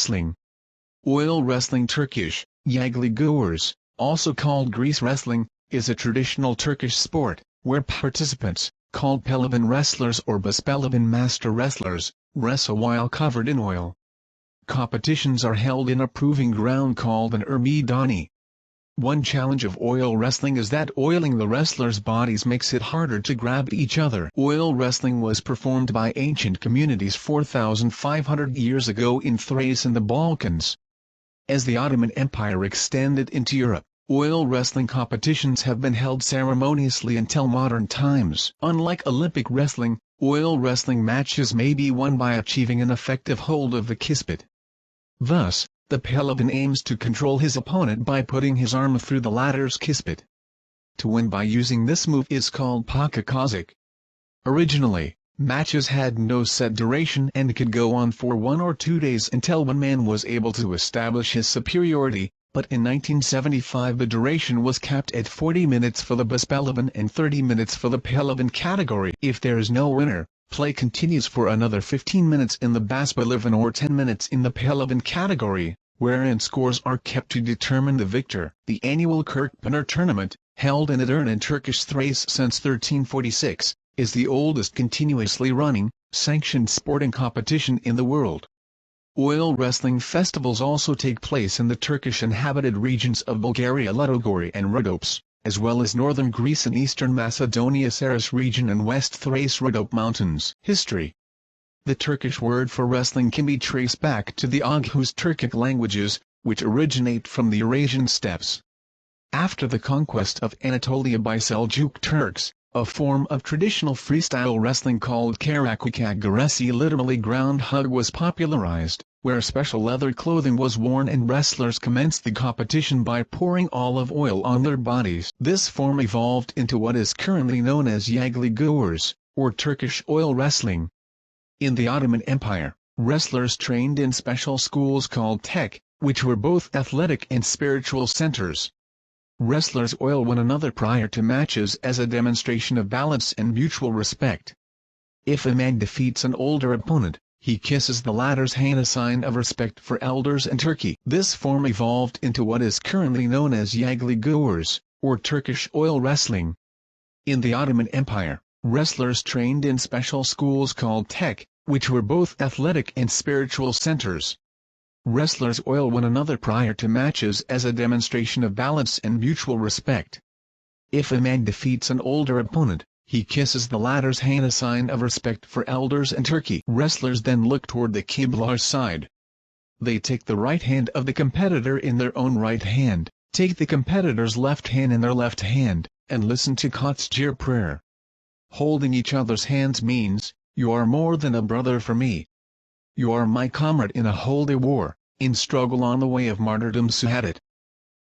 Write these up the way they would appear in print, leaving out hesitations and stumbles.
wrestling. Oil wrestling, Turkish, Yağlı güreş, also called grease wrestling, is a traditional Turkish sport, where participants, called pehlivan wrestlers or başpehlivan master wrestlers, wrestle while covered in oil. Competitions are held in a proving ground called an meydanı. One challenge of oil wrestling is that oiling the wrestlers' bodies makes it harder to grab each other. Oil wrestling was performed by ancient communities 4,500 years ago in Thrace and the Balkans. As the Ottoman Empire extended into Europe, oil wrestling competitions have been held ceremoniously until modern times. Unlike Olympic wrestling, oil wrestling matches may be won by achieving an effective hold of the kispet. Thus, the pehlivan aims to control his opponent by putting his arm through the latter's kispet. To win by using this move is called pakakazik. Originally, matches had no set duration and could go on for 1 or 2 days until one man was able to establish his superiority, but in 1975 the duration was capped at 40 minutes for the başpehlivan and 30 minutes for the pehlivan category. If there is no winner, play continues for another 15 minutes in the başpehlivan or 10 minutes in the pehlivan category, wherein scores are kept to determine the victor. The annual Kırkpınar tournament, held in Edirne in Turkish Thrace since 1346, is the oldest continuously running, sanctioned sporting competition in the world. Oil wrestling festivals also take place in the Turkish inhabited regions of Bulgaria, Ludogorye and Rhodope, as well as northern Greece and eastern Macedonia, Saras region and West Thrace Rhodope Mountains. History. The Turkish word for wrestling can be traced back to the Oghuz Turkic languages, which originate from the Eurasian steppes. After the conquest of Anatolia by Seljuk Turks, a form of traditional freestyle wrestling called karakukak güreşi, literally ground hug, was popularized, where special leather clothing was worn and wrestlers commenced the competition by pouring olive oil on their bodies. This form evolved into what is currently known as Yağlı güreş, or Turkish oil wrestling. In the Ottoman Empire, wrestlers trained in special schools called tek, which were both athletic and spiritual centers. Wrestlers oil one another prior to matches as a demonstration of balance and mutual respect. If a man defeats an older opponent, he kisses the latter's hand, a sign of respect for elders in Turkey. This form evolved into what is currently known as Yağlı güreş, or Turkish oil wrestling. In the Ottoman Empire, wrestlers trained in special schools called tek, which were both athletic and spiritual centers. Wrestlers oil one another prior to matches as a demonstration of balance and mutual respect. If a man defeats an older opponent, he kisses the latter's hand, a sign of respect for elders in Turkey. Wrestlers then look toward the Qibla side. They take the right hand of the competitor in their own right hand, take the competitor's left hand in their left hand, and listen to Kotsgir prayer. Holding each other's hands means, "You are more than a brother for me. You are my comrade in a holy war, in struggle on the way of martyrdom Suhadat.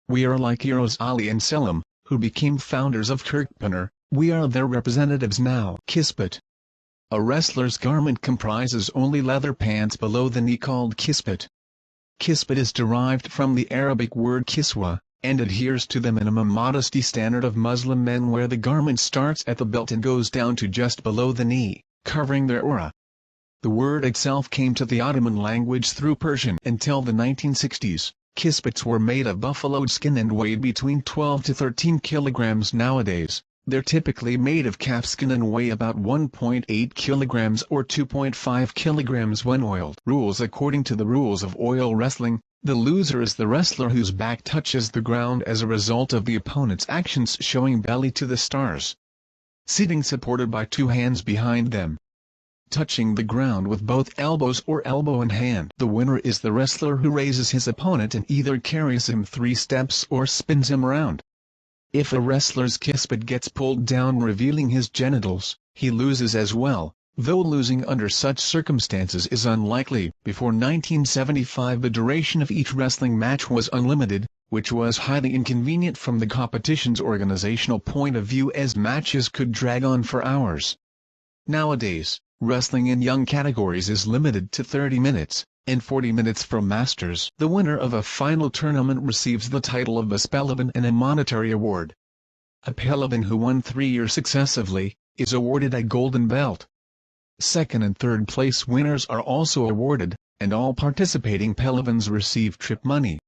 We are like heroes Ali and Selim, who became founders of Kırkpınar, we are their representatives now." Kispet. A wrestler's garment comprises only leather pants below the knee called kispet. Kispet is derived from the Arabic word kiswa, and adheres to the minimum modesty standard of Muslim men, where the garment starts at the belt and goes down to just below the knee, covering their aura. The word itself came to the Ottoman language through Persian. Until the 1960s, kispets were made of buffalo skin and weighed between 12 to 13 kilograms. Nowadays, they're typically made of calfskin and weigh about 1.8 kilograms or 2.5 kilograms when oiled. Rules. According to the rules of oil wrestling, the loser is the wrestler whose back touches the ground as a result of the opponent's actions, showing belly to the stars. Sitting supported by 2 hands behind them. Touching the ground with both elbows or elbow and hand. The winner is the wrestler who raises his opponent and either carries him 3 steps or spins him around. If a wrestler's kispet gets pulled down revealing his genitals, he loses as well, though losing under such circumstances is unlikely. Before 1975 the duration of each wrestling match was unlimited, which was highly inconvenient from the competition's organizational point of view, as matches could drag on for hours. Nowadays, wrestling in young categories is limited to 30 minutes, and 40 minutes for masters. The winner of a final tournament receives the title of başpehlivan and a monetary award. A pehlivan who won 3 years successively, is awarded a golden belt. Second and third place winners are also awarded, and all participating pehlivans receive trip money.